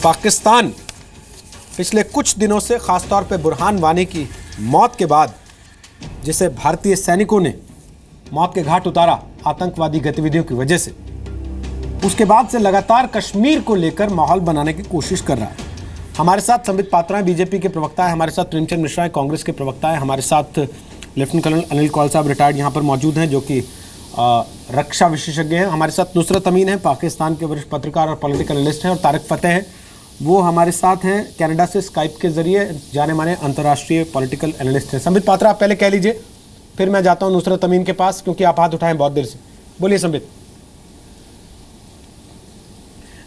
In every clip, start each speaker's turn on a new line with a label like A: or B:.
A: पाकिस्तान पिछले कुछ दिनों से खासतौर पर बुरहान वानी की मौत के बाद, जिसे भारतीय सैनिकों ने मौत के घाट उतारा आतंकवादी गतिविधियों की वजह से, उसके बाद से लगातार कश्मीर को लेकर माहौल बनाने की कोशिश कर रहा है। हमारे साथ संबित पात्रा हैं, बीजेपी के प्रवक्ता है, हमारे साथ प्रेमचंद मिश्रा हैं, कांग्रेस के प्रवक्ता है, हमारे साथ लेफ्टिनेंट कर्नल अनिल कौल साहब रिटायर्ड यहाँ पर मौजूद हैं जो कि रक्षा विशेषज्ञ हैं। हमारे साथ नुसरत अमीन हैं, पाकिस्तान के वरिष्ठ पत्रकार और पॉलिटिकल एनालिस्ट हैं, और तारिक फतेह हैं, वो हमारे साथ हैं कनाडा से स्काइप के जरिए, जाने माने अंतर्राष्ट्रीय पॉलिटिकल एनालिस्ट हैं। संबित पात्रा आप पहले कह लीजिए, फिर मैं जाता हूं नुसरत अमीन के पास, क्योंकि आप हाथ उठाएं बहुत देर से। बोलिए संबित।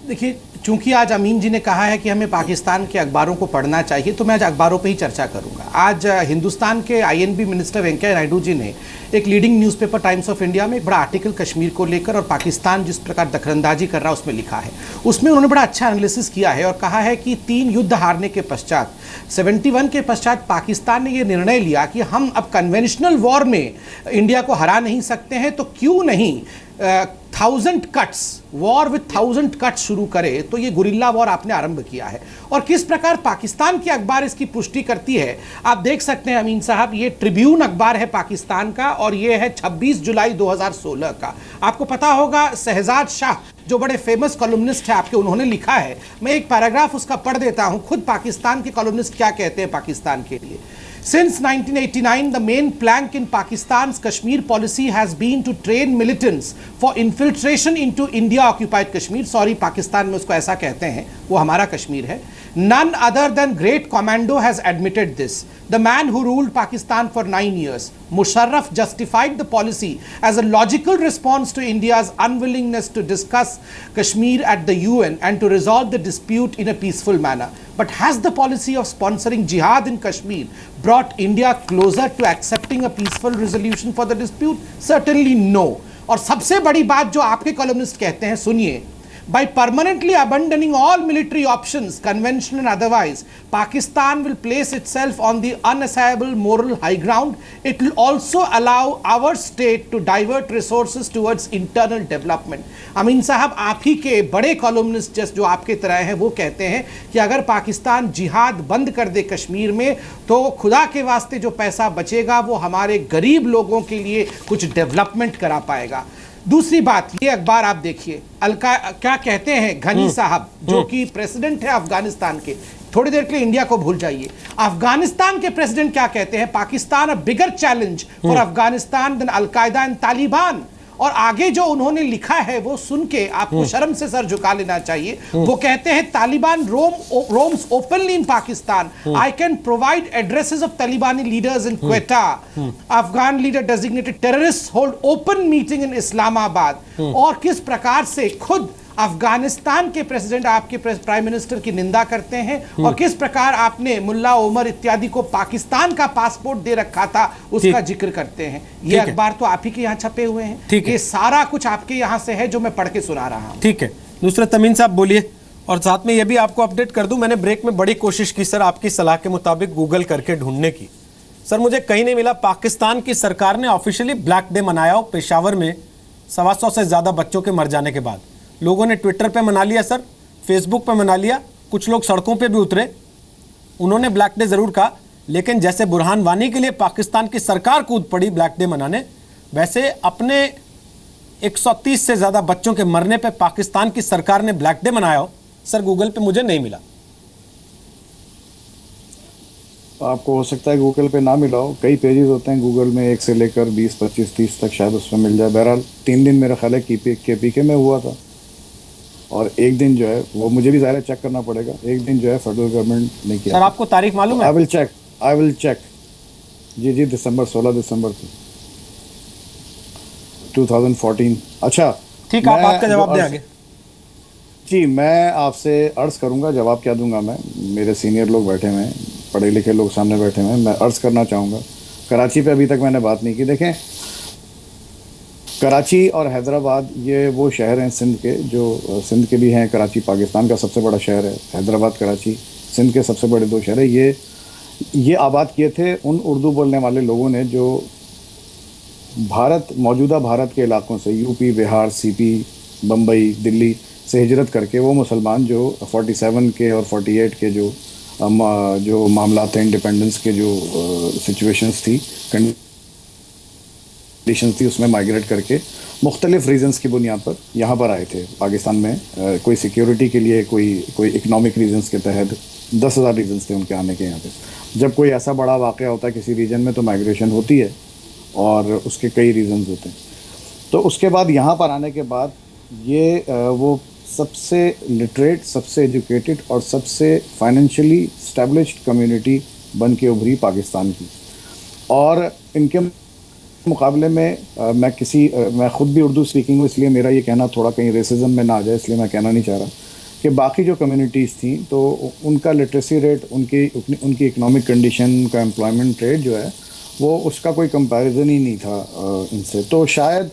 B: देखिए, चूंकि आज अमीन जी ने कहा है कि हमें पाकिस्तान के अखबारों को पढ़ना चाहिए, तो मैं आज अखबारों पे ही चर्चा करूंगा। आज हिंदुस्तान के आईएनबी मिनिस्टर वेंकैया नायडू जी ने एक leading newspaper times of India में एक बड़ा आर्टिकल कश्मीर को लेकर और पाकिस्तान जिस प्रकार दखलंदाजी कर रहा है उसमें लिखा है। उसमें उन्होंने बड़ा अच्छा एनालिसिस किया है और कहा है कि 3 युद्ध हारने के पश्चात, 71 के पश्चात पाकिस्तान ने यह निर्णय लिया कि हम अब कन्वेंशनल वॉर में इंडिया को हरा नहीं सकते हैं, तो क्यों नहीं 1000 कट्स, वॉर विथ 1000 कट्स शुरू करे। तो ये गुरिल्ला वॉर आपने आरंभ किया है, और किस प्रकार पाकिस्तान की अखबार इसकी पुष्टि करती है आप देख सकते हैं अमीन साहब। ये ट्रिब्यून अखबार है पाकिस्तान का, और ये है 26 जुलाई 2016 का। आपको पता होगा शहजाद शाह जो बड़े फेमस कॉलमनिस्ट है आपके, उन्होंने लिखा है, मैं एक पैराग्राफ उसका पढ़ देता हूं, खुद पाकिस्तान के कॉलमनिस्ट क्या कहते हैं पाकिस्तान के लिए। Since 1989, the main plank in Pakistan's Kashmir policy has been to train militants for infiltration into India-occupied Kashmir. Sorry, Pakistan में उसको ऐसा कहते हैं, वो हमारा कश्मीर है। None other than Great Commando has admitted this. The man who ruled Pakistan for 9 years, Musharraf, justified the policy as a logical response to India's unwillingness to discuss Kashmir at the UN and to resolve the dispute in a peaceful manner. But has the policy of sponsoring jihad in Kashmir brought India closer to accepting a peaceful resolution for the dispute? Certainly no. और सबसे बड़ी बात जो आपके columnist कहते हैं, सुनिए, by permanently abandoning all military options, conventional and otherwise, Pakistan will place itself on the unassailable moral high ground. It will also allow our state to divert resources towards internal development. अमीन साहब, आप ही के बड़े columnist जैसे जो आपके तरह हैं, वो कहते हैं कि अगर पाकिस्तान जिहाद बंद कर दे कश्मीर में, तो खुदा के वास्ते जो पैसा बचेगा वो हमारे गरीब लोगों के लिए कुछ डेवलपमेंट करा पाएगा। दूसरी बात, ये अखबार आप देखिए, क्या कहते हैं घनी साहब, जो कि प्रेसिडेंट है अफगानिस्तान के। थोड़ी देर के लिए इंडिया को भूल जाइए, अफगानिस्तान के प्रेसिडेंट क्या कहते हैं, Pakistan a bigger challenge for Afghanistan than Al Qaeda and Taliban. और आगे जो उन्होंने लिखा है वो सुन के आपको शर्म से सर झुका लेना चाहिए। वो कहते हैं, Taliban roams openly in Pakistan, I can provide addresses of Talibani leaders in Quetta, Afghan leader designated terrorist hold open meeting in Islamabad. और किस प्रकार से खुद अफगानिस्तान के प्रेसिडेंट आपके प्राइम मिनिस्टर की निंदा करते हैं, और किस प्रकार आपने मुल्ला उमर इत्यादि को पाकिस्तान का पासपोर्ट दे रखा था उसका जिक्र करते हैं। ये अखबार तो आप ही के यहाँ छपे हुए हैं, ये सारा कुछ आपके यहाँ से है जो मैं पढ़ के सुना रहा हूँ।
A: ठीक है, नुसरत अमीन साहब बोलिए। और साथ में ये भी आपको अपडेट कर दूं, मैंने ब्रेक में बड़ी कोशिश की सर आपकी सलाह के मुताबिक गूगल करके ढूंढने की, सर मुझे कहीं नहीं मिला। पाकिस्तान की सरकार ने ऑफिशियली ब्लैक डे मनाया हो पेशावर में 125 से ज्यादा बच्चों के मर जाने के बाद। लोगों ने ट्विटर पे मना लिया सर, फेसबुक पे मना लिया, कुछ लोग सड़कों पे भी उतरे, उन्होंने ब्लैक डे जरूर कहा। लेकिन जैसे बुरहान वानी के लिए पाकिस्तान की सरकार कूद पड़ी ब्लैक डे मनाने, वैसे अपने 130 से ज्यादा बच्चों के मरने पे पाकिस्तान की सरकार ने ब्लैक डे मनाया हो, सर गूगल पे मुझे नहीं मिला।
C: आपको हो सकता है गूगल पे ना मिला हो, कई पेजेस होते हैं गूगल में, 1 से लेकर 20, 25, 30 तक शायद उसमें मिल जाए। बहरहाल 3 दिन मेरा ख्याल है KPK में हुआ था, और एक दिन जो है वो मुझे भी ज़ाहिर चेक करना पड़ेगा, एक दिन जो है फेडरल गवर्नमेंट ने किया।
A: सर आपको तारीख मालूम है?
C: I will check. जी दिसंबर, 16 दिसंबर थी 2014। अच्छा
A: ठीक है, आप बात का जवाब दें आगे।
C: जी, मैं आपसे अर्ज़ करूंगा, जवाब क्या दूंगा मैं, मेरे सीनियर लोग बैठे हुए हैं, पढ़े लिखे लोग सामने बैठे हुए हैं, मैं अर्ज़ करना चाहूँगा। कराची पे अभी तक मैंने बात नहीं की। देखें, कराची और हैदराबाद ये वो शहर हैं सिंध के, जो सिंध के भी हैं, कराची पाकिस्तान का सबसे बड़ा शहर है, हैदराबाद कराची सिंध के सबसे बड़े 2 शहर है। ये आबाद किए थे उन उर्दू बोलने वाले लोगों ने जो मौजूदा भारत के इलाकों से, यूपी, बिहार, CP, बम्बई, दिल्ली, से हिजरत करके वो मुसलमान जो 47 के और 48 के जो मामला थे, इंडिपेंडेंस के जो सिचुएशंस थी, कंडीशंस थी, उसमें माइग्रेट करके मुख्तलिफ रीजंस की बुनियाद पर यहाँ पर आए थे पाकिस्तान में। कोई सिक्योरिटी के लिए, कोई इकोनॉमिक रीजंस के तहत 10,000 रीजंस थे उनके आने के यहाँ पे। जब कोई ऐसा बड़ा वाक़या होता है किसी रीजन में तो माइग्रेशन होती है और उसके कई रीजंस होते हैं। तो उसके बाद यहाँ पर आने के बाद ये वो सबसे लिटरेट, सबसे एजुकेटेड और सबसे फाइनेंशियली स्टैब्लिश्ड कम्युनिटी बन के उभरी पाकिस्तान की। और इनके मुकाबले में मैं ख़ुद भी उर्दू स्पीकिंग हूँ, इसलिए मेरा ये कहना थोड़ा कहीं रेसिज्म में ना आ जाए, इसलिए मैं कहना नहीं चाह रहा कि बाकी जो कम्युनिटीज़ थी तो उनका लिटरेसी रेट, उनकी इकोनॉमिक कंडीशन, उनका एम्प्लॉयमेंट रेट जो है वो उसका कोई कंपैरिजन ही नहीं था इनसे। तो शायद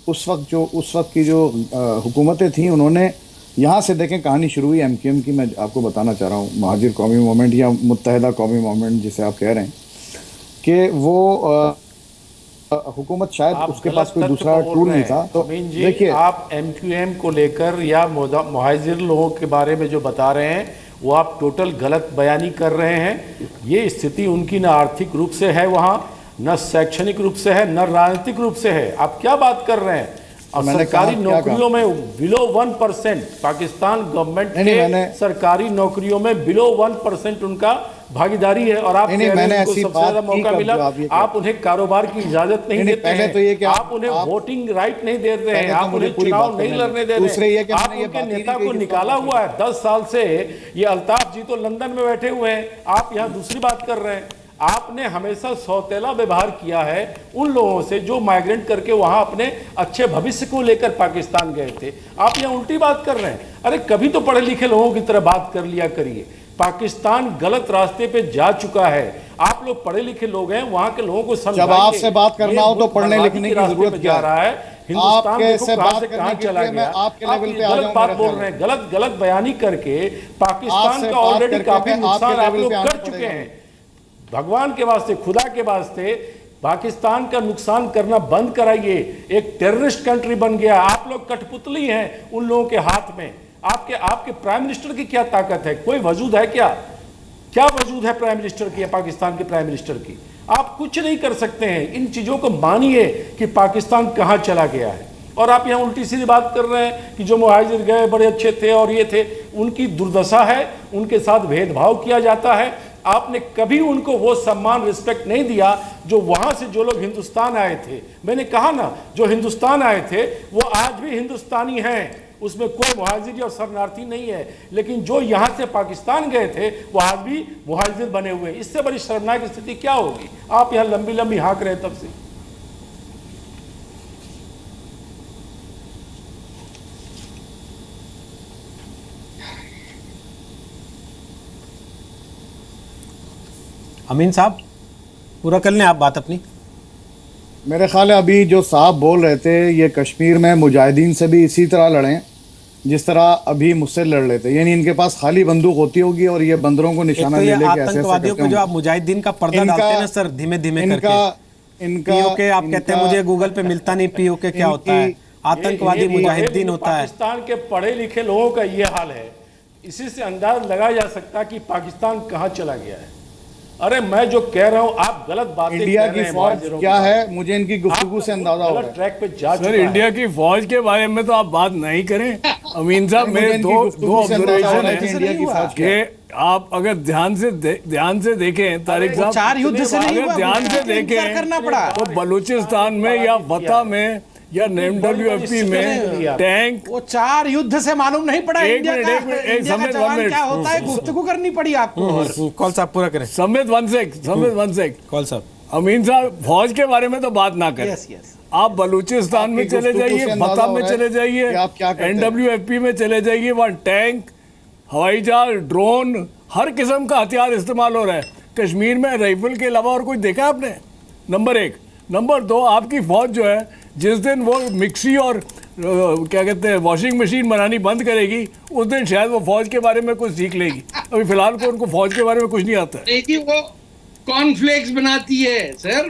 C: उस वक्त की जो हुकूमतें थीं, उन्होंने यहाँ से देखें कहानी शुरू हुई MQM की। मैं आपको बताना चाह रहा हूँ, महाजिर कौमी मूवमेंट या मुत्तहिदा कौमी मूवमेंट जिसे आप कह रहे हैं, कि वो हुकूमत शायद उसके पास कोई दूसरा टूल नहीं था। तो
D: देखिए, आप MQM को लेकर या मुहाजिर लोगों के बारे में जो बता रहे हैं वो आप टोटल गलत बयानी कर रहे हैं। ये स्थिति उनकी न आर्थिक रूप से है वहाँ, न शैक्षणिक रूप से है, न राजनीतिक रूप से है। आप क्या बात कर रहे हैं? और सरकारी नौकरियों में बिलो 1%, पाकिस्तान गवर्नमेंट के सरकारी नौकरियों में बिलो 1% उनका भागीदारी है। और आप उनको सबसे ज्यादा मौका मिला, आप उन्हें कारोबार की इजाजत नहीं देते हैं,
C: तो ये
D: आप उन्हें वोटिंग राइट नहीं दे रहे हैं, आप उन्हें चुनाव नहीं लड़ने दे रहे हैं, आप उनके नेता को निकाला हुआ है 10 साल से। ये अल्ताफ जी तो लंदन में बैठे हुए हैं, आप यहाँ दूसरी बात कर रहे हैं। आपने हमेशा सौतेला व्यवहार किया है उन लोगों से जो माइग्रेंट करके वहां अपने अच्छे भविष्य को लेकर पाकिस्तान गए थे। आप यहाँ उल्टी बात कर रहे हैं। अरे कभी तो पढ़े लिखे लोगों की तरह बात कर लिया करिए। पाकिस्तान गलत रास्ते पे जा चुका है। आप लोग पढ़े लिखे लोग हैं, वहां के लोगों को समझाइए।
C: जब आपसे बात करना हो तो पढ़ने लिखने की जरूरत
D: जा रहा है। हिंदुस्तान देखो कहां से कहां चला गया।
C: आपके लेवल पे
D: गलत बात बोल रहे हैं, गलत बयानी करके पाकिस्तान का ऑलरेडी काफी नुकसान आप लोग कर चुके हैं। भगवान के वास्ते, खुदा के वास्ते पाकिस्तान का नुकसान करना बंद कराइए। एक टेररिस्ट कंट्री बन गया, आप लोग कठपुतली हैं उन लोगों के हाथ में। आपके प्राइम मिनिस्टर की क्या ताकत है? कोई वजूद है क्या वजूद है प्राइम मिनिस्टर की या पाकिस्तान के प्राइम मिनिस्टर की? आप कुछ नहीं कर सकते हैं। इन चीजों को मानिए कि पाकिस्तान कहां चला गया है। और आप यहां उल्टी सीधी बात कर रहे हैं कि जो मुहाजिर गए बड़े अच्छे थे और ये थे, उनकी दुर्दशा है, उनके साथ भेदभाव किया जाता है। आपने कभी उनको वो सम्मान, रिस्पेक्ट नहीं दिया जो वहां से जो लोग हिंदुस्तान आए थे। मैंने कहा ना, जो हिंदुस्तान आए थे वो आज भी हिंदुस्तानी हैं, उसमें कोई मुहाजिर और शरणार्थी नहीं है। लेकिन जो यहां से पाकिस्तान गए थे वो आज भी मुहाजिर बने हुए हैं। इससे बड़ी शर्मनाक स्थिति क्या होगी? आप यहां लंबी लंबी हाँक रहे तब से।
A: अमीन साहब पूरा कर लें आप बात अपनी।
C: मेरे ख्याल है अभी जो साहब बोल रहे थे, ये कश्मीर में मुजाहिदीन से भी इसी तरह लड़ें जिस तरह अभी मुझसे लड़ लेते। यानी इनके पास खाली बंदूक होती होगी और ये बंदरों को निशाना ले लेके ऐसे
A: आतंकवादियों को जो आप मुजाहिदीन का पर्दा डालते हैं ना सर, धीमे धीमे करके। पीओके आप कहते हैं, मुझे गूगल पे मिलता नहीं पीओके क्या होता है। आतंकवादी मुजाहिदीन होता है।
D: पाकिस्तान के पढ़े लिखे लोगों का ये हाल है। इसी से अंदाज लगाया जा सकता है कि पाकिस्तान कहां चला गया है। अरे मैं जो कह रहा हूं आप गलत बातें कर रहे हैं।
C: इंडिया की फौज क्या है, मुझे इनकी गुफ्तगू से अंदाजा हो रहा है।
D: ट्रैक पे जा
E: सर, इंडिया की फौज के बारे में तो आप बात नहीं करें। अमीन साहब, मेरे दो ऑब्जर्वेशन है
C: इंडिया की फौज
E: कि आप अगर ध्यान से देखें, तारिक साहब,
B: 4 युद्ध से नहीं हुआ,
E: अगर ध्यान से देखें तो बलूचिस्तान में या फतह में या NWFP में टैंक,
B: वो 4 युद्ध से मालूम नहीं पड़ा इंडिया का जवान क्या होता है। गुफ्तगू करनी पड़ी आपको।
A: कॉल साहब पूरा करें।
E: समेत वन सेक
A: कॉल साहब।
E: अमीन साहब, फौज के बारे में तो बात ना करें। आप बलूचिस्तान में चले जाइए, फतह में चले जाइए, NWFP में चले जाइए, वहाँ टैंक, हवाई जहाज, ड्रोन, हर किस्म का हथियार इस्तेमाल हो रहा है। कश्मीर में राइफल के अलावा और कुछ देखा आपने? नंबर 1। नंबर 2, आपकी फौज जो है जिस दिन वो मिक्सी और क्या कहते हैं वॉशिंग मशीन बनानी बंद करेगी, उस दिन शायद वो फौज के बारे में कुछ सीख लेगी। अभी फिलहाल को उनको फौज के बारे में कुछ नहीं आता है।
F: देखिए, वो कॉर्नफ्लेक्स बनाती है सर,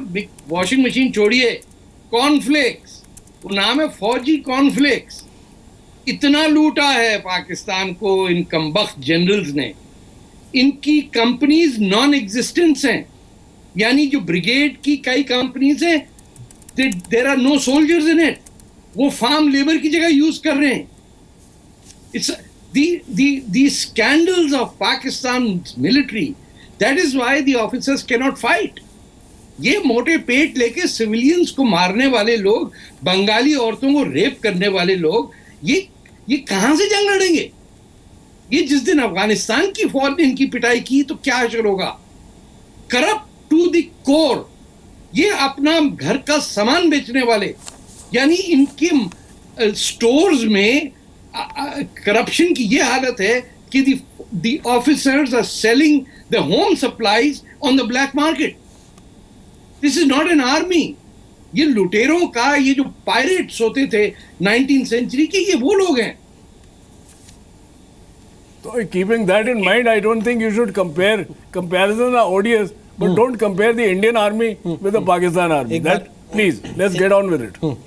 F: वॉशिंग मशीन छोड़िए, कॉर्नफ्लेक्स, वो नाम है फौजी कॉर्नफ्लेक्स। इतना लूटा है पाकिस्तान को इन कमबख्त जनरल्स ने, इनकी कंपनीज नॉन एग्जिस्टेंस हैं, यानी जो ब्रिगेड की कई कंपनीज हैं, there are no soldiers in it, वो फार्म लेबर की जगह यूज कर रहे हैं। It's the scandals of Pakistan's military, that is why the officers cannot fight. ये मोटे पेट लेके सिविलियंस को मारने वाले लोग, बंगाली औरतों को रेप करने वाले लोग, ये कहां से जंग लड़ेंगे? ये जिस दिन अफगानिस्तान की फौज ने इनकी पिटाई की तो क्या असर होगा? करप्ट टू द कोर, ये अपना घर का सामान बेचने वाले, यानी इनके स्टोर्स में करप्शन की ये हालत है कि the officers are selling the home supplies on the black market. This is not an army. ये लुटेरों का, ये जो पायरेट्स होते थे 19th सेंचुरी के, ये वो लोग हैं।
E: So keeping that in mind, I don't think you should compare. Comparisons are odious, but don't compare the Indian army with the Pakistan army. That, please, let's get on with it.